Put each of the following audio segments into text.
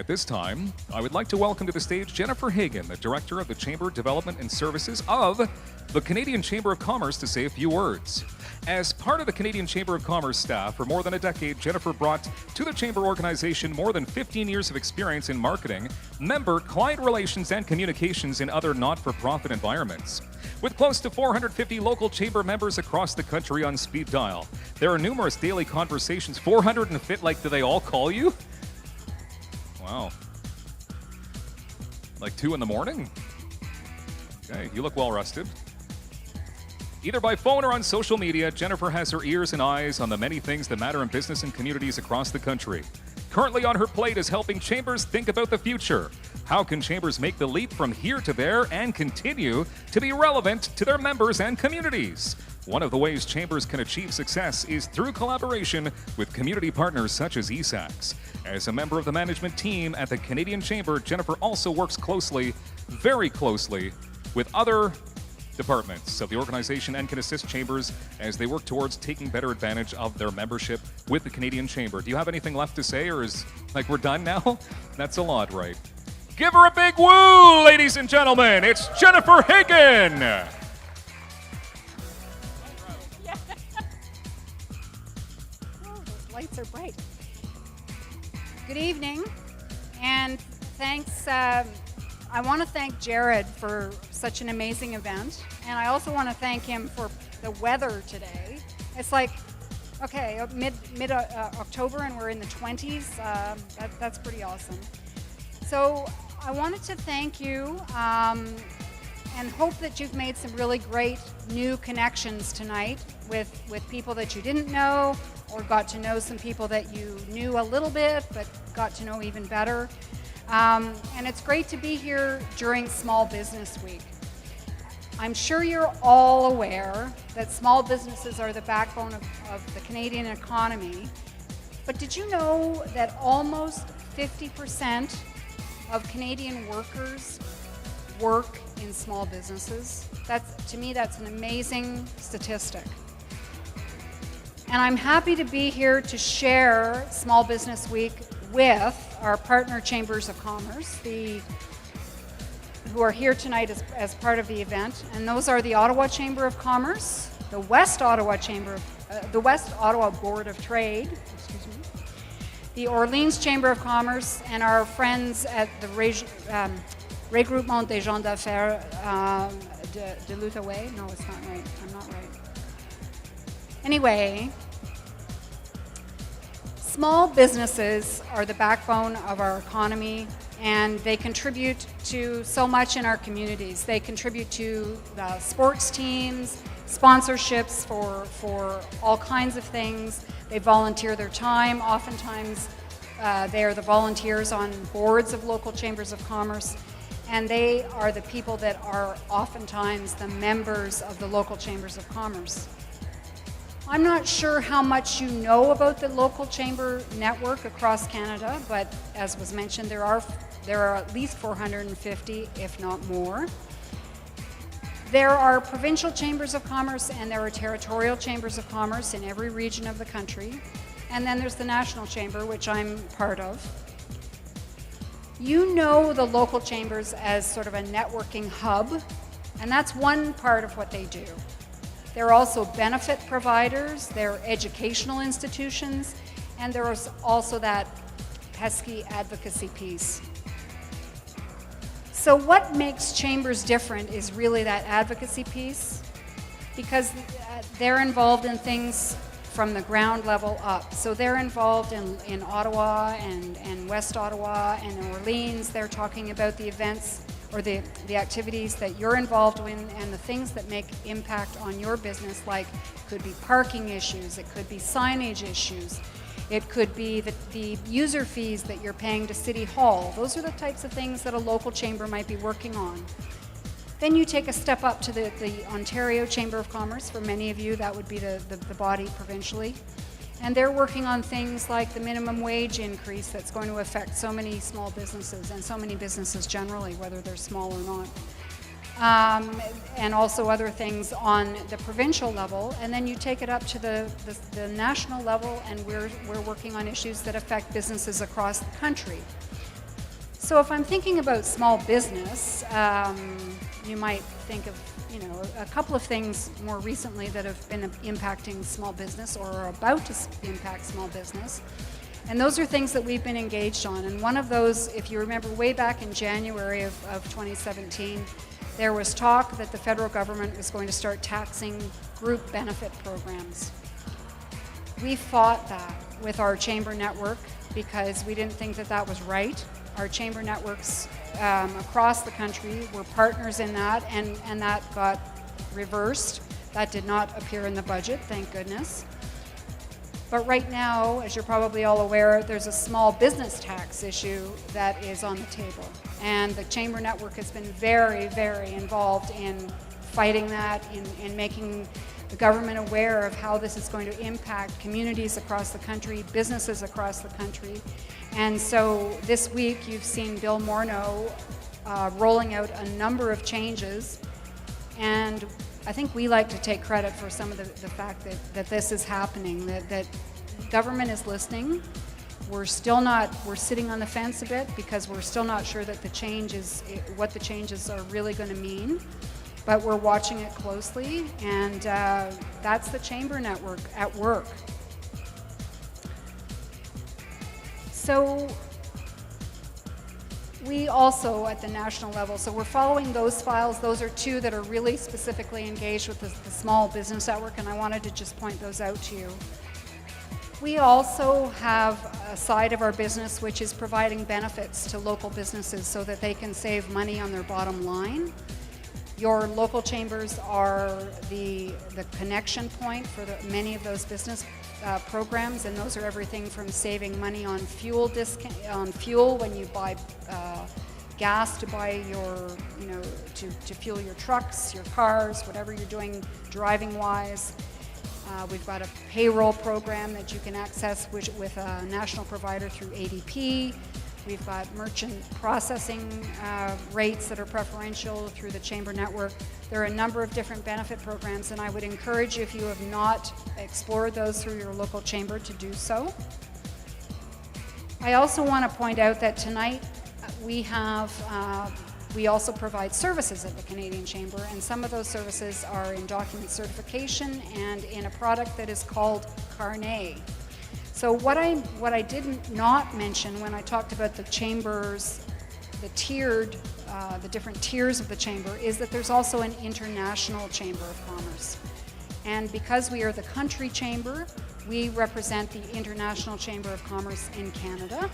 At this time, I would like to welcome to the stage Jennifer Hagen, the Director of the Chamber Development and Services of the Canadian Chamber of Commerce, to say a few words. As part of the Canadian Chamber of Commerce staff for more than a decade, Jennifer brought to the Chamber organization more than 15 years of experience in marketing, member, client relations, and communications in other not-for-profit environments. With close to 450 local Chamber members across the country on speed dial, there are numerous daily conversations. 450, like, do they all call you? Wow. Like 2 in the morning? Okay, you look well rested. Either by phone or on social media, Jennifer has her ears and eyes on the many things that matter in business and communities across the country. Currently on her plate is helping chambers think about the future. How can chambers make the leap from here to there and continue to be relevant to their members and communities? One of the ways chambers can achieve success is through collaboration with community partners such as eSAX. As a member of the management team at the Canadian Chamber, Jennifer also works closely, very closely, with other departments of the organization and can assist chambers as they work towards taking better advantage of their membership with the Canadian Chamber. Do you have anything left to say, or is like we're done now? That's a lot, right? Give her a big woo, ladies and gentlemen. It's Jennifer Hagen. Yeah. Oh, those lights are bright. Good evening, and thanks. I want to thank Jared for such an amazing event, and I also want to thank him for the weather today. It's like, okay, mid October, and we're in the 20s. That's pretty awesome. So I wanted to thank you and hope that you've made some really great new connections tonight with people that you didn't know, or got to know some people that you knew a little bit but got to know even better. And it's great to be here during Small Business Week. I'm sure you're all aware that small businesses are the backbone of the Canadian economy, but did you know that almost 50% of Canadian workers work in small businesses? To me, that's an amazing statistic. And I'm happy to be here to share Small Business Week with our partner chambers of commerce, who are here tonight as part of the event. And those are the Ottawa Chamber of Commerce, the West Ottawa Board of Trade, the Orleans Chamber of Commerce, and our friends at the Regroupement des gens d'affaires de l'Outaouais. No, it's not right. I'm not right. Anyway, small businesses are the backbone of our economy, and they contribute to so much in our communities. They contribute to the sports teams, sponsorships for all kinds of things. They volunteer their time. Oftentimes, they are the volunteers on boards of local chambers of commerce, and they are the people that are oftentimes the members of the local chambers of commerce. I'm not sure how much you know about the local chamber network across Canada, but as was mentioned, there are at least 450, if not more. There are provincial chambers of commerce and there are territorial chambers of commerce in every region of the country. And then there's the National Chamber, which I'm part of. You know the local chambers as sort of a networking hub, and that's one part of what they do. They're also benefit providers, they're educational institutions, and there is also that pesky advocacy piece. So what makes chambers different is really that advocacy piece, because they're involved in things from the ground level up. So they're involved in Ottawa and West Ottawa and in Orleans. They're talking about the events or the activities that you're involved in and the things that make impact on your business, like it could be parking issues, it could be signage issues, it could be the user fees that you're paying to City Hall. Those are the types of things that a local chamber might be working on. Then you take a step up to the Ontario Chamber of Commerce. For many of you, that would be the body provincially. And they're working on things like the minimum wage increase that's going to affect so many small businesses and so many businesses generally, whether they're small or not. And also other things on the provincial level. And then you take it up to the national level, and we're working on issues that affect businesses across the country. So if I'm thinking about small business, you might think of a couple of things more recently that have been impacting small business or are about to impact small business. And those are things that we've been engaged on. And one of those, if you remember way back in January of 2017, there was talk that the federal government was going to start taxing group benefit programs. We fought that with our chamber network because we didn't think that that was right. Our chamber networks across the country were partners in that, and that got reversed. That did not appear in the budget, thank goodness. But right now, as you're probably all aware, there's a small business tax issue that is on the table. And the chamber network has been very, very involved in fighting that, in making the government aware of how this is going to impact communities across the country, businesses across the country. And so this week you've seen Bill Morneau rolling out a number of changes, and I think we like to take credit for some of the fact that this is happening, that government is listening. We're sitting on the fence a bit because we're still not sure that what the changes are really going to mean, but we're watching it closely, and that's the chamber network at work. So we also, at the national level, so we're following those files. Those are two that are really specifically engaged with the small business network, and I wanted to just point those out to you. We also have a side of our business which is providing benefits to local businesses so that they can save money on their bottom line. Your local chambers are the connection point for many of those business programs, and those are everything from saving money on fuel when you buy gas to buy to fuel your trucks, your cars, whatever you're doing driving wise. We've got a payroll program that you can access with a national provider through ADP. We've got merchant processing rates that are preferential through the chamber network. There are a number of different benefit programs, and I would encourage you, if you have not explored those through your local chamber, to do so. I also want to point out that tonight we also provide services at the Canadian Chamber, and some of those services are in document certification and in a product that is called Carnet. So what I did not mention when I talked about the chambers, the different tiers of the chamber, is that there's also an international chamber of commerce. And because we are the country chamber, we represent the International Chamber of Commerce in Canada.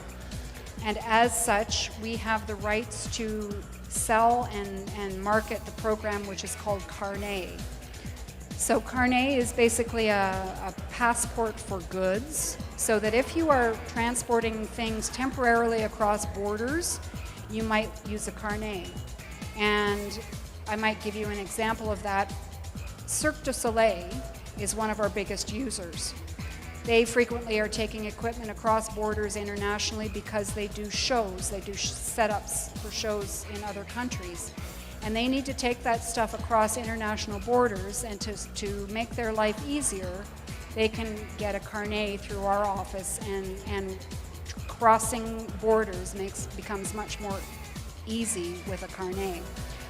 And as such, we have the rights to sell and market the program which is called Carnet. So Carnet is basically a passport for goods, so that if you are transporting things temporarily across borders, you might use a Carnet. And I might give you an example of that. Cirque du Soleil is one of our biggest users. They frequently are taking equipment across borders internationally because they do shows, they do setups for shows in other countries. And they need to take that stuff across international borders, and to make their life easier, they can get a Carnet through our office, and crossing borders becomes much more easy with a Carnet.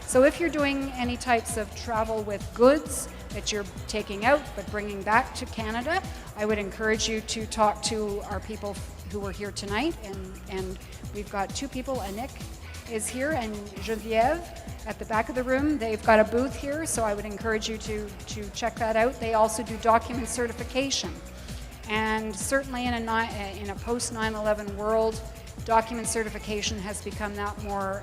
So if you're doing any types of travel with goods that you're taking out but bringing back to Canada, I would encourage you to talk to our people who are here tonight, and we've got two people. Anik is here, and Geneviève at the back of the room. They've got a booth here, so I would encourage you to check that out. They also do document certification, and certainly in a post 9/11 world, document certification has become that more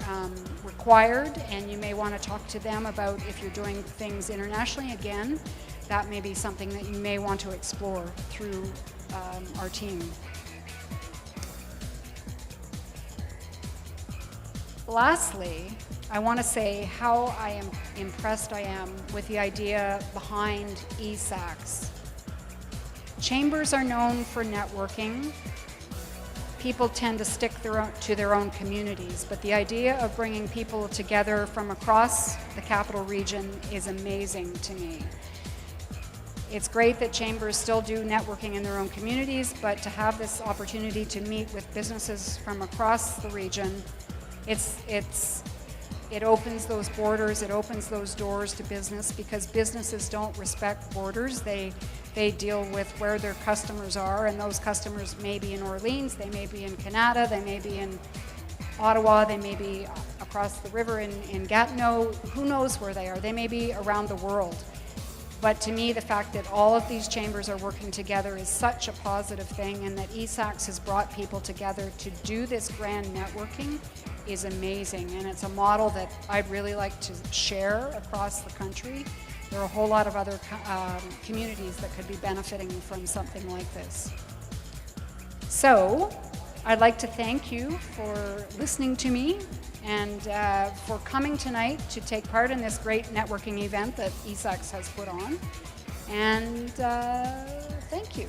required, and you may want to talk to them about, if you're doing things internationally, again, that may be something that you may want to explore through our team. Lastly, I want to say how impressed I am with the idea behind eSAX. Chambers are known for networking. People tend to stick to their own communities, but the idea of bringing people together from across the capital region is amazing to me. It's great that chambers still do networking in their own communities, but to have this opportunity to meet with businesses from across the region It opens those borders, it opens those doors to business, because businesses don't respect borders. They deal with where their customers are, and those customers may be in Orleans, they may be in Canada, they may be in Ottawa, they may be across the river in Gatineau, who knows where they are. They may be around the world. But to me, the fact that all of these chambers are working together is such a positive thing, and that eSAX has brought people together to do this grand networking is amazing. And it's a model that I'd really like to share across the country. There are a whole lot of other communities that could be benefiting from something like this. So I'd like to thank you for listening to me and for coming tonight to take part in this great networking event that eSAX has put on. And thank you.